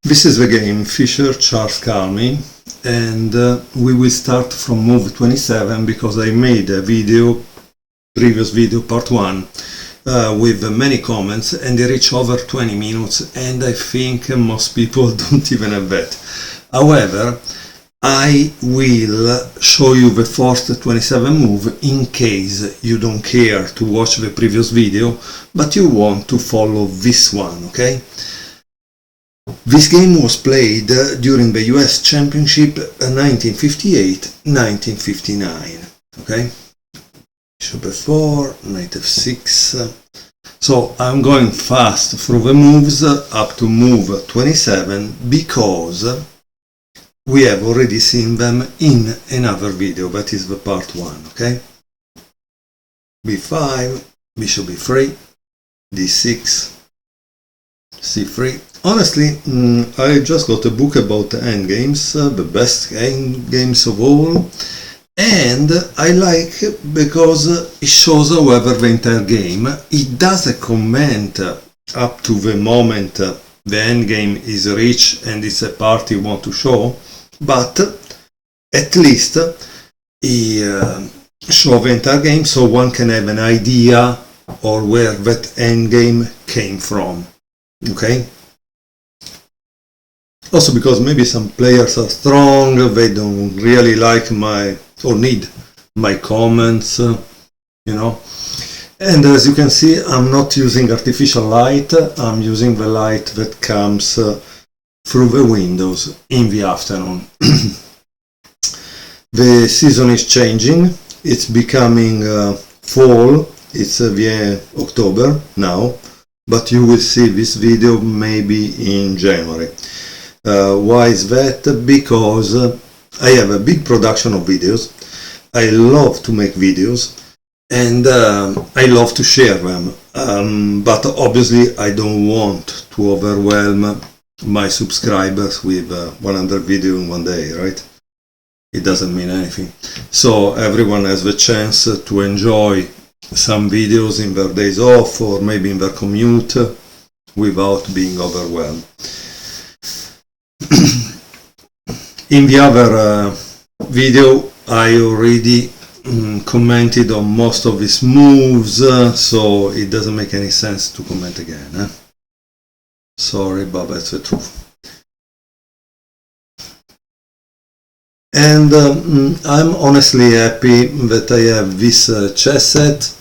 This is the game Fischer, Kalme, and we will start from move 27 because I made a previous video, part 1, with many comments, and they reach over 20 minutes, and I think most people don't even have that. However, I will show you the first 27 move in case you don't care to watch the previous video, but you want to follow this one, okay? This game was played during the US Championship 1958-1959, okay? Bishop f4, knight f6. So I'm going fast through the moves up to move 27 because we have already seen them in another video, that is the part 1, okay? b5, bishop b3, d6, c3. Honestly, I just got a book about endgames, the best endgames of all, and I like it because it shows however the entire game. It does a comment up to the moment the endgame is reached and it's a part you want to show, but at least he shows the entire game so one can have an idea or where that endgame came from, okay? Also because maybe some players are strong, they don't really like or need my comments, you know. And as you can see, I'm not using artificial light, I'm using the light that comes through the windows in the afternoon. The season is changing, it's becoming fall, it's the October now, but you will see this video maybe in January. Why is that? Because I have a big production of videos, I love to make videos, and I love to share them, but obviously I don't want to overwhelm my subscribers with 100 videos in one day, right? It doesn't mean anything. So everyone has the chance to enjoy some videos in their days off or maybe in their commute without being overwhelmed. In the other video I already commented on most of these moves, so it doesn't make any sense to comment again. Sorry, but that's the truth. And I'm honestly happy that I have this chess set.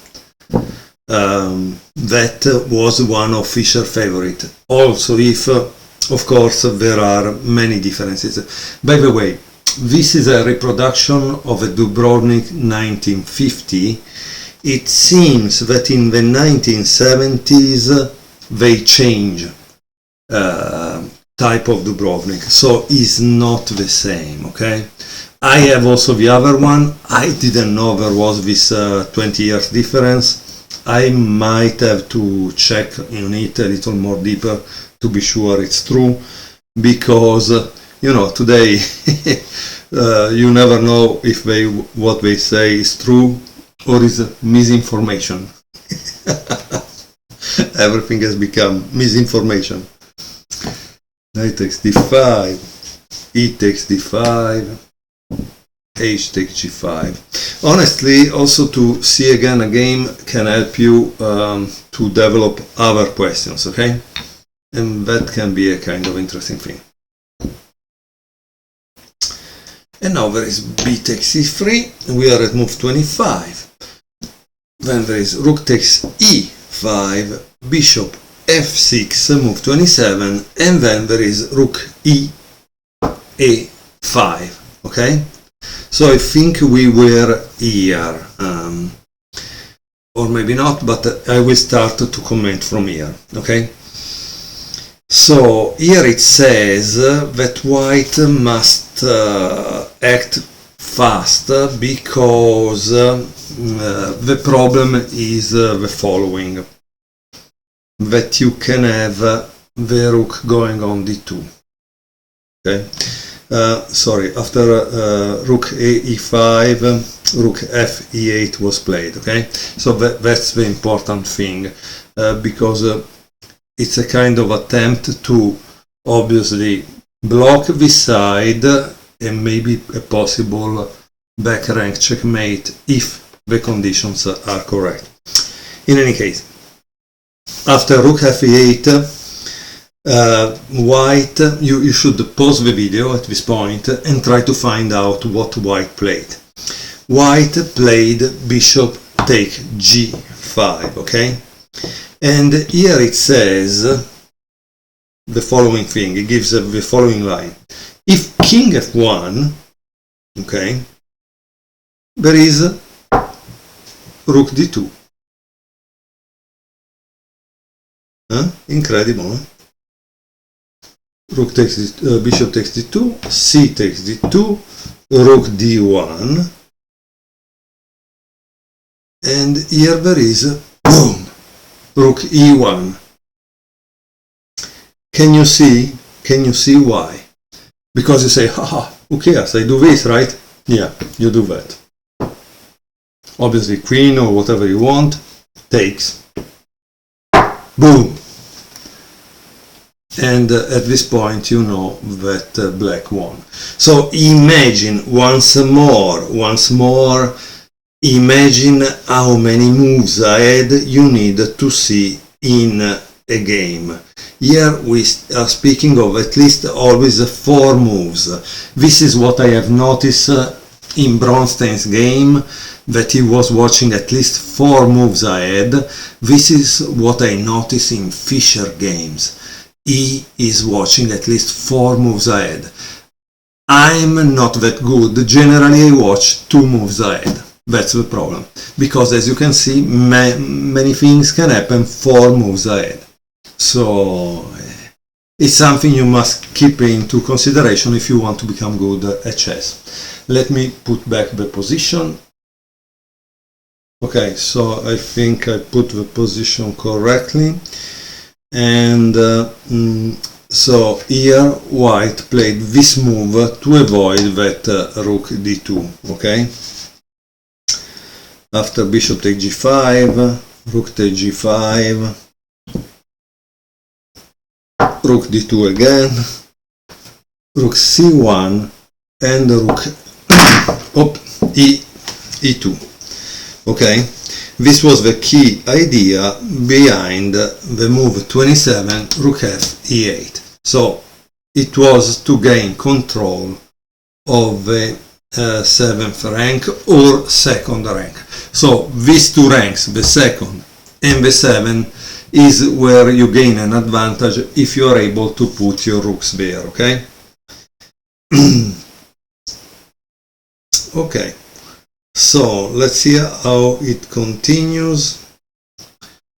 That was one of Fischer's favorite. Also, if of course there are many differences. By the way, this is a reproduction of a Dubrovnik 1950. It seems that in the 1970s they change type of Dubrovnik, so it's not the same, okay? I have also the other one. I didn't know there was this 20 years difference. I might have to check on it a little more deeper to be sure it's true, because you know, today you never know if what they say is true or is misinformation. Everything has become misinformation. Knight takes d5, e takes d5, h takes g5. Honestly, also to see again a game can help you to develop other questions, okay? And that can be a kind of interesting thing. And now there is b takes e3, we are at move 25. Then there is rook takes e5, bishop f6, move 27, and then there is rook a5, okay? So I think we were here, or maybe not, but I will start to comment from here, okay? So here it says that white must act fast because the problem is the following, that you can have the rook going on d2, okay? Sorry, after rook e5, rook f e8 was played, okay? So that's the important thing, because it's a kind of attempt to obviously block this side and maybe a possible back rank checkmate if the conditions are correct. In any case, after rook f8, white, you should pause the video at this point and try to find out what white played. White played bishop take g5, okay? And here it says the following thing, it gives the following line. If king f1, okay, there is rook d2. Incredible, eh? Rook takes bishop takes d2, c takes d2, rook d1, and here there is boom, rook e1. Can you see why? Because you say, haha, who cares, I do this, right? Yeah, you do that. Obviously queen or whatever you want takes, boom. And at this point you know that black won. So imagine once more, imagine how many moves ahead you need to see in a game. Here we are speaking of at least always 4 moves. This is what I have noticed in Bronstein's game, that he was watching at least 4 moves ahead. This is what I notice in Fischer games. He is watching at least 4 moves ahead. I'm not that good. Generally I watch 2 moves ahead. That's the problem. Because as you can see, many things can happen 4 moves ahead. So it's something you must keep into consideration if you want to become good at chess. Let me put back the position. Okay, so I think I put the position correctly. And so here white played this move to avoid that rook d2, okay? After bishop take g5, rook take g5, rook d2 again, rook c1, and rook e2, okay? This was the key idea behind the move 27, rook f e8. So it was to gain control of the 7th rank or 2nd rank. So these 2 ranks, the 2nd and the 7th, is where you gain an advantage if you are able to put your rooks there, okay? Okay. So let's see how it continues.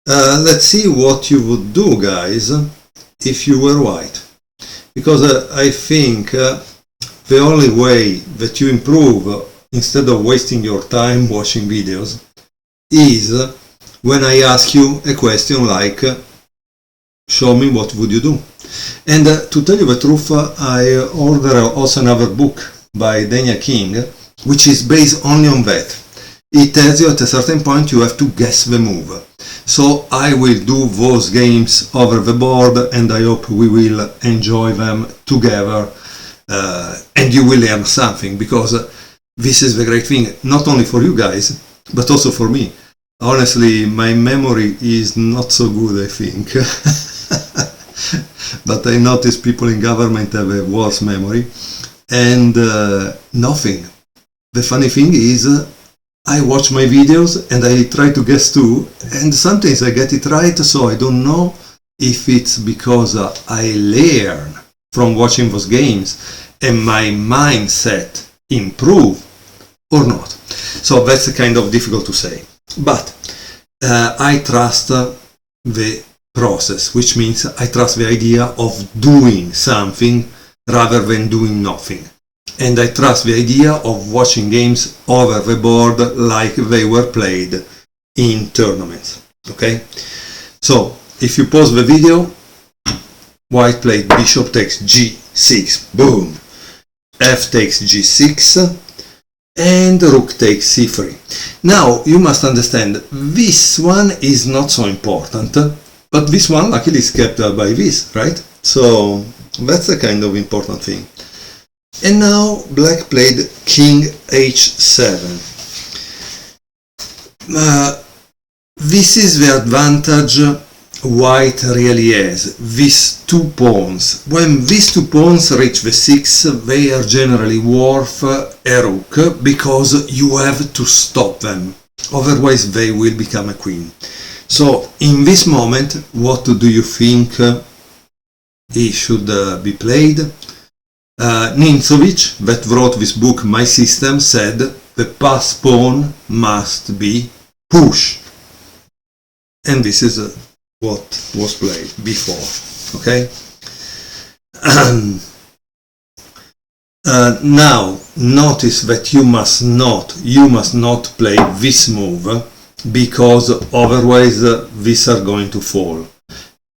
Let's see what you would do, guys, if you were white. Because I think the only way that you improve, instead of wasting your time watching videos, is when I ask you a question like, show me what would you do. And to tell you the truth, I ordered also another book by Daniel King, which is based only on that. It tells you at a certain point you have to guess the move. So I will do those games over the board, and I hope we will enjoy them together, and you will learn something, because this is the great thing, not only for you guys, but also for me. Honestly, my memory is not so good, I think. But I notice people in government have a worse memory, and nothing. The funny thing is, I watch my videos and I try to guess too, and sometimes I get it right, so I don't know if it's because I learn from watching those games and my mindset improve or not. So that's kind of difficult to say. But I trust the process, which means I trust the idea of doing something rather than doing nothing. And I trust the idea of watching games over the board like they were played in tournaments. Okay? So, if you pause the video, white played bishop takes g6, boom, f takes g6, and rook takes c3. Now, you must understand, this one is not so important, but this one luckily is kept by this, right? So, That's a kind of important thing. And now black played king h7. This is the advantage white really has, these two pawns. When these two pawns reach the 6, they are generally worth a rook, because you have to stop them, otherwise they will become a queen. So in this moment, what do you think he should be played? Ninzovic, that wrote this book My System, said the pass pawn must be push, and this is what was played before. Okay. Now notice that you must not play this move, because otherwise these are going to fall,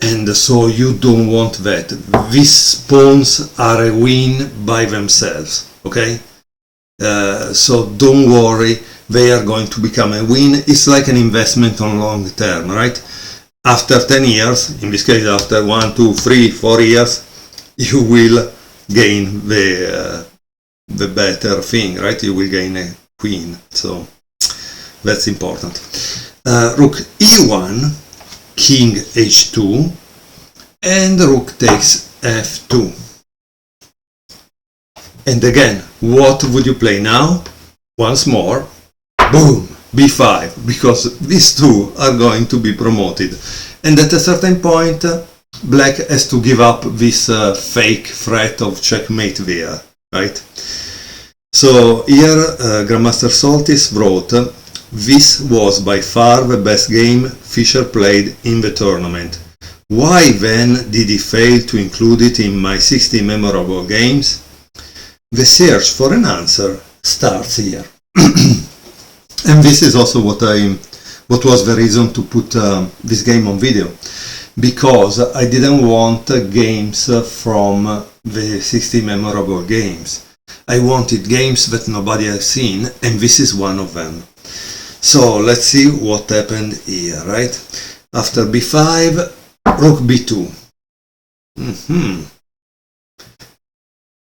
and so you don't want that. These pawns are a win by themselves. Okay. So don't worry, they are going to become a win. It's like an investment on long term, right? After 10 years, in this case after 1, 2, 3, 4 years, you will gain the better thing, right? You will gain a queen, so that's important. Rook e1, king h2, and rook takes f2. And again, what would you play now? Once more, boom, b5, because these two are going to be promoted. And at a certain point, black has to give up this fake threat of checkmate there, right? So here, Grandmaster Soltis wrote, this was by far the best game Fischer played in the tournament. Why then did he fail to include it in my 60 memorable games? The search for an answer starts here. And this is also what was the reason to put this game on video, because I didn't want games from the 60 memorable games. I wanted games that nobody has seen, and this is one of them. So let's see what happened here, right? After b5, rook b2.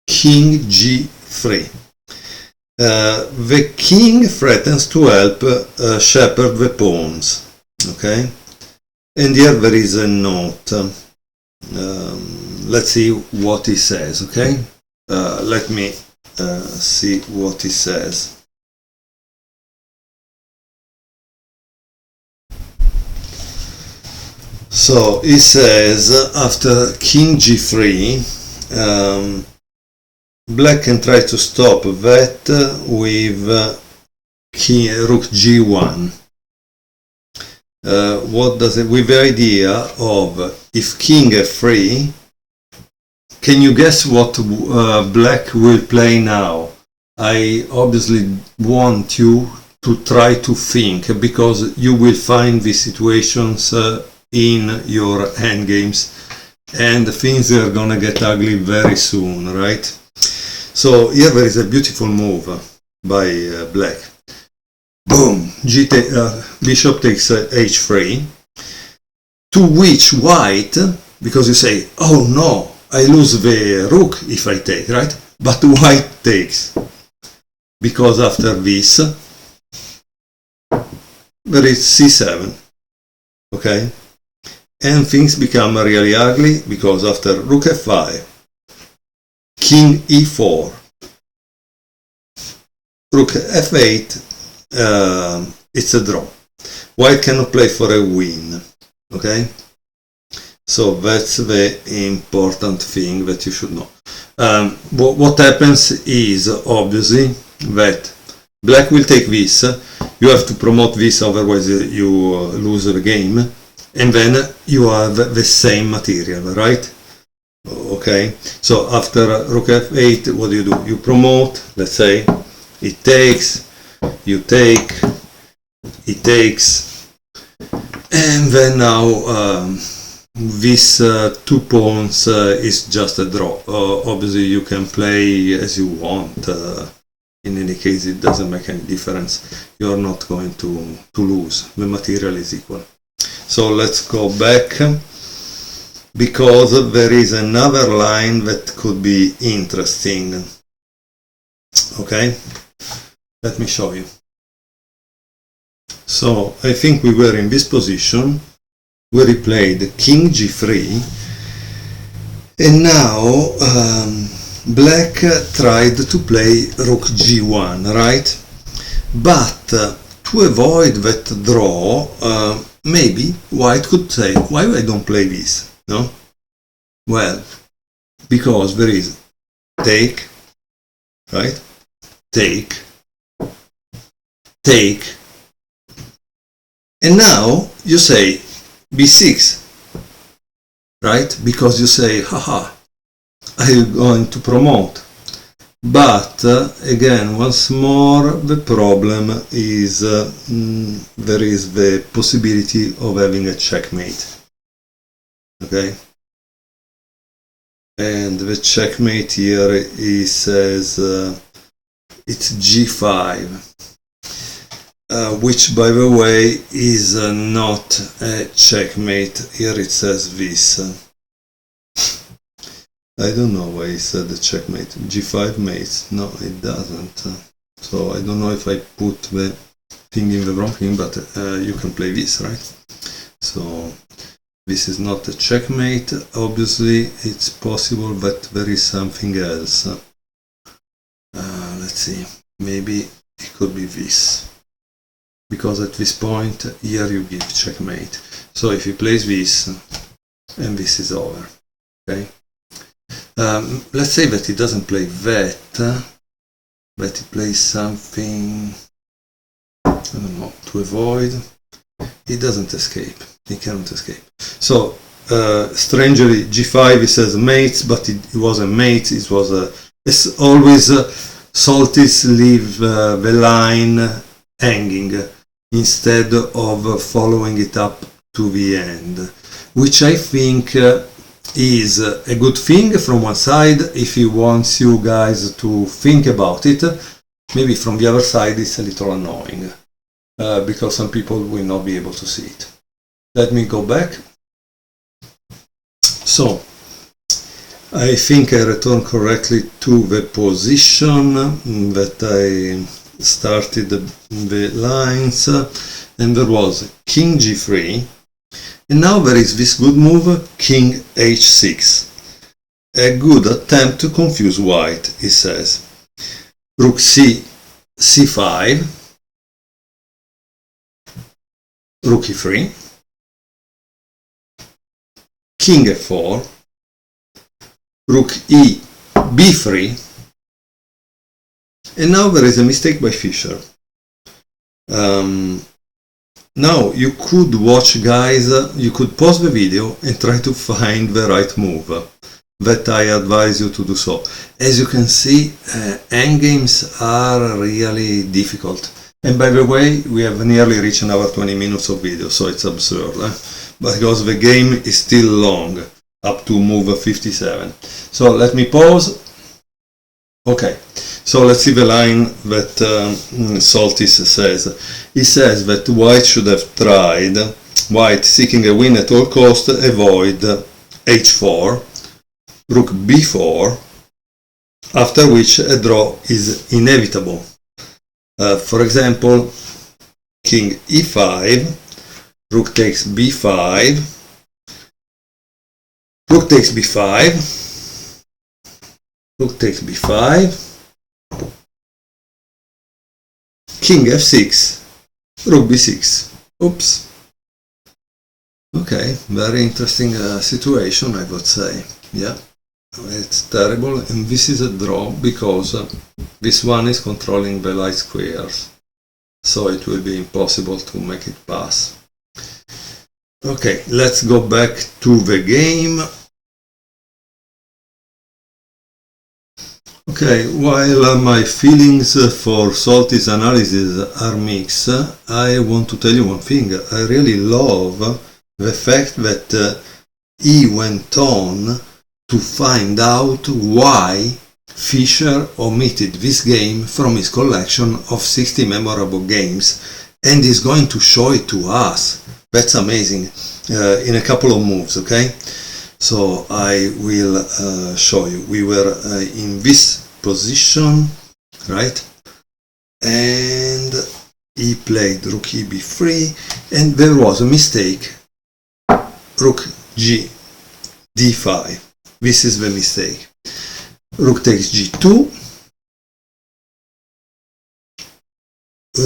King g3. The king threatens to help shepherd the pawns. Okay, and here there is a note. Let's see what he says. Okay, let me see what he says. So he says, after king g3, black can try to stop that with rook g1. What does it, with the idea of, if king f3, can you guess what black will play now? I obviously want you to try to think, because you will find these situations in your endgames, and things are gonna get ugly very soon, right? So here there is a beautiful move by black. Boom! Bishop takes h3, to which white, because you say, oh no, I lose the rook if I take, right? But white takes, because after this there is c7, okay? And things become really ugly, because after rook f5, king e4, rook f8, it's a draw. White cannot play for a win, okay? So that's the important thing that you should know. What happens is, obviously, that black will take this, you have to promote this, otherwise you lose the game, and then you have the same material, right? Okay, so after rook f8, what do? You promote, let's say, it takes, you take, it takes, and then now this two pawns is just a draw. Obviously you can play as you want, in any case it doesn't make any difference, you're not going to lose, the material is equal. So let's go back. because there is another line that could be interesting. Okay, let me show you. So I think we were in this position where he played King G3, and now Black tried to play Rook G1, right? But to avoid that draw, maybe White could say, why I don't play this? No? Well, because there is take, right? Take, take, and now you say b6, right? Because you say, haha, I'm going to promote. But again, once more, the problem is there is the possibility of having a checkmate. Okay? And the checkmate here, he says it's g5, which by the way is not a checkmate. Here it says this. I don't know why he said the checkmate. G5 mates. No, it doesn't. So I don't know if I put the thing in the wrong thing, but you can play this, right? So this is not a checkmate. Obviously, it's possible that there is something else. Let's see. Maybe it could be this. Because at this point, here you give checkmate. So if he plays this, and this is over. Okay? Let's say that he doesn't play that, but he plays something, I don't know, to avoid. He doesn't escape. He cannot escape. So, strangely, G5 he says mates, but it wasn't mates. It was it's always Soltis leave the line hanging instead of following it up to the end, which I think is a good thing from one side if he wants you guys to think about it. Maybe from the other side it's a little annoying because some people will not be able to see it. Let me go back. So I think I returned correctly to the position that I started the lines, and there was King G3. And now there is this good move, King H6. A good attempt to confuse White, he says. Rook C5, Rook E3, King F4, Rook E B3, and now there is a mistake by Fischer. Now you could watch, guys, you could pause the video and try to find the right move. That I advise you to do so. As you can see, endgames are really difficult. And by the way, we have nearly reached our 20 minutes of video, so it's absurd. Because the game is still long, up to move 57. So let me pause. Okay, so let's see the line that Soltis says. He says that White should have tried, White seeking a win at all cost, avoid H4, Rook B4, after which a draw is inevitable. For example, King E5, Rook takes B5, Rook takes B5, Rook takes B5, King F6, Rook B6. Oops. Okay, very interesting situation, I would say. Yeah, it's terrible, and this is a draw because this one is controlling the light squares, so it will be impossible to make it pass. Okay, let's go back to the game. Okay, while my feelings for Soltis analysis are mixed, I want to tell you one thing. I really love the fact that he went on to find out why Fischer omitted this game from his collection of 60 memorable games, and is going to show it to us. That's amazing, in a couple of moves, okay? So I will show you. We were in this position, right? And he played rook eb3, and there was a mistake. Rook g d5. This is the mistake. Rook takes g2,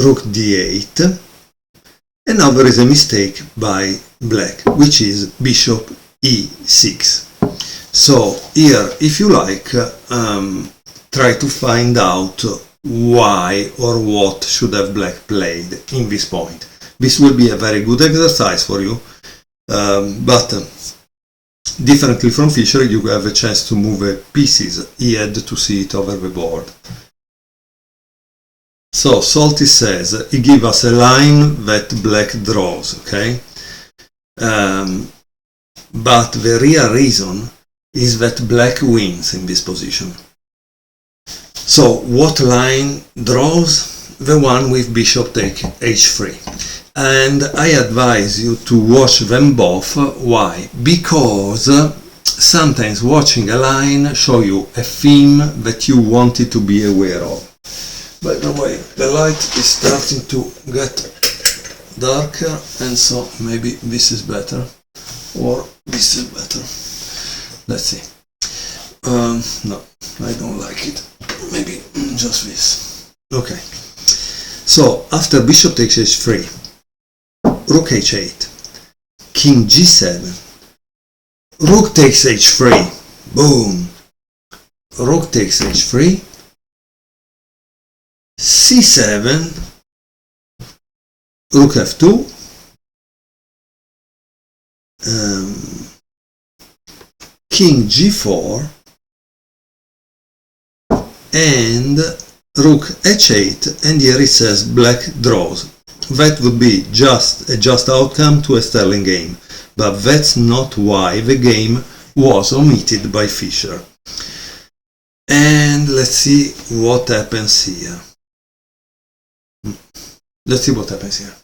rook d8, and now there is a mistake by black, which is bishop e6. So here, if you like, try to find out why or what should have black played in this point. This will be a very good exercise for you, but differently from Fischer, you have a chance to move pieces. He had to see it over the board. So Salty says he gives us a line that black draws, okay? But the real reason is that black wins in this position. So what line draws? The one with bishop take h3. And I advise you to watch them both. Why? Because sometimes watching a line show you a theme that you wanted to be aware of. By the way, the light is starting to get darker, and so maybe this is better, or this is better. Let's see. No, I don't like it. Maybe just this. Okay. So after bishop takes h3, rook h8, king g7, rook takes h3, boom, rook takes h3, c7, rook f2, king g4, and rook h8, and here it says black draws. That would be just a just outcome to a Sterling game, but that's not why the game was omitted by Fischer. And let's see what happens here. Let's see what happens here.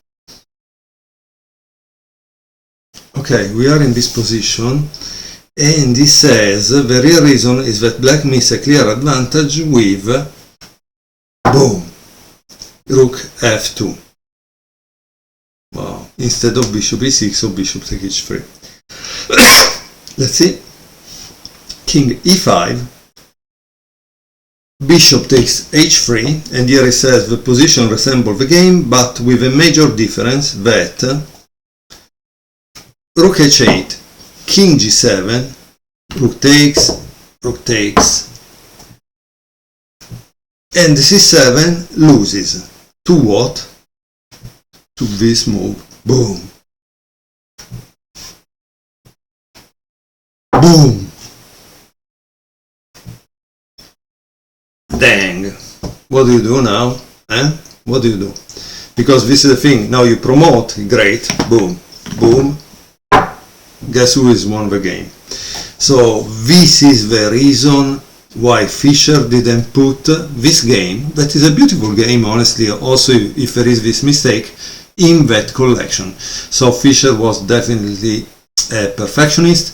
Okay, we are in this position, and he says the real reason is that black missed a clear advantage with, boom, rook f2. Wow, instead of bishop e6 or bishop take h3. Let's see. King e5, bishop takes h3, and here it says the position resembles the game, but with a major difference that rook h8, king g7, rook takes, and c7 loses. To what? To this move. Boom. Boom. Dang. What do you do now? What do you do? Because this is the thing. Now you promote. Great. Boom. Boom. Guess who has won the game? So this is the reason why Fischer didn't put this game, that is a beautiful game, honestly, also if there is this mistake, in that collection. So Fischer was definitely a perfectionist.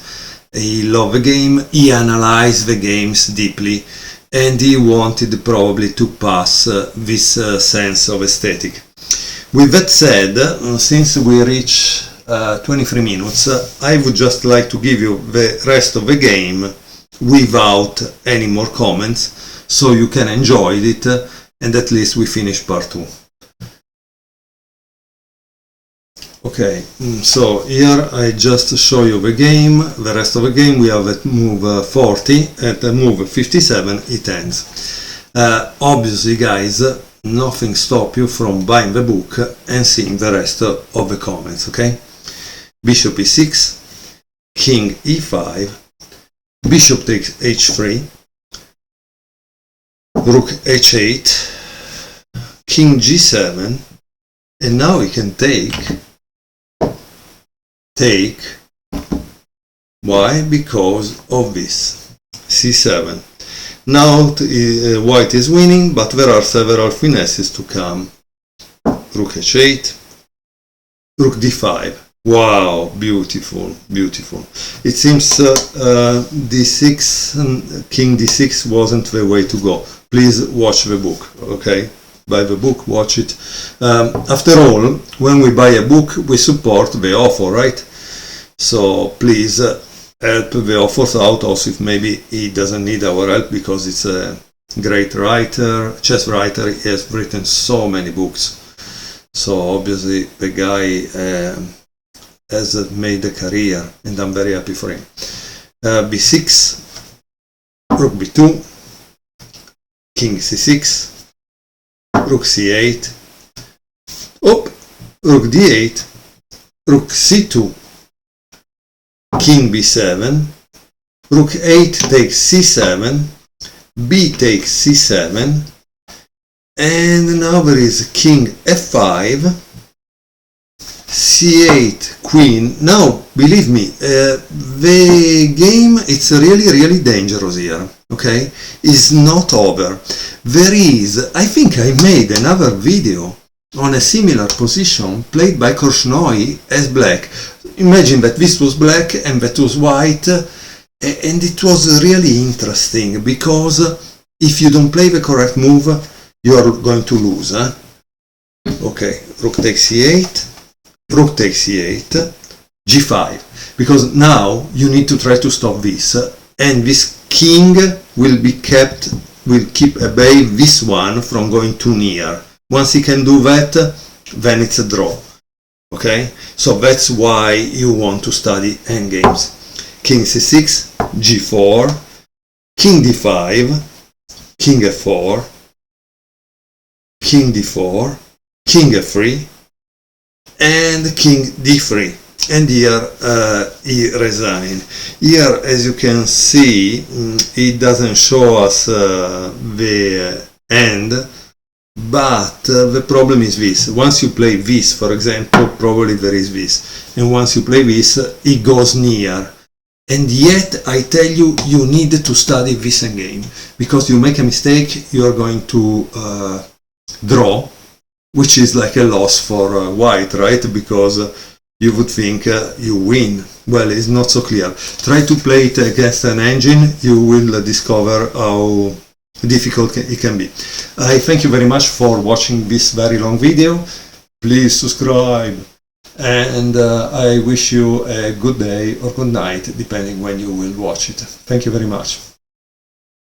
He loved the game, he analyzed the games deeply, and he wanted probably to pass this sense of aesthetic. With that said, since we reach 23 minutes, I would just like to give you the rest of the game without any more comments, so you can enjoy it, and at least we finish part 2. Okay, so here I just show you the game. The rest of the game we have at move 40, at move 57 it ends. Obviously guys, nothing stops you from buying the book and seeing the rest of the comments, okay? Bishop e6, king e5, bishop takes h3, rook h8, king g7, and now we can take. Why? Because of this c7. Now white is winning, but there are several finesses to come. Rook h8, rook d5. Wow, beautiful, beautiful. It seems d6, king d6 wasn't the way to go. Please watch the book, okay? Buy the book, watch it. After all, when we buy a book, we support the author, right? So please help the author out, also if maybe he doesn't need our help, because it's a great writer, chess writer. He has written so many books. So obviously the guy has made a career, and I'm very happy for him. b6, rook b2, king c6, rook c8, rook d8, rook c2, king b7, rook 8 takes c7, b takes c7, and now there is king f5, c8, queen. Now, believe me, the game, it's really dangerous here, okay? It's not over. There is, I think I made another video on a similar position played by Korchnoi as black. Imagine that this was black and that was white, and it was really interesting, because if you don't play the correct move, you are going to lose. Okay, rook takes c8, rook takes c8, g5, because now you need to try to stop this, and this king will keep at bay this one from going too near. Once he can do that, then it's a draw. Okay, so that's why you want to study endgames. King c6, g4, king d5, king f4, king d4, king f3, and king d3. And here he resigned. Here, as you can see, it doesn't show us the end, but the problem is this. Once you play this, for example, probably there is this, and once you play this, it goes near. And yet, I tell you, you need to study this endgame, because you make a mistake, you are going to draw, which is like a loss for white, right? Because you would think you win. Well, it's not so clear. Try to play it against an engine, you will discover how difficult it can be. I thank you very much for watching this very long video. Please subscribe, and I wish you a good day or good night, depending when you will watch it. Thank you very much.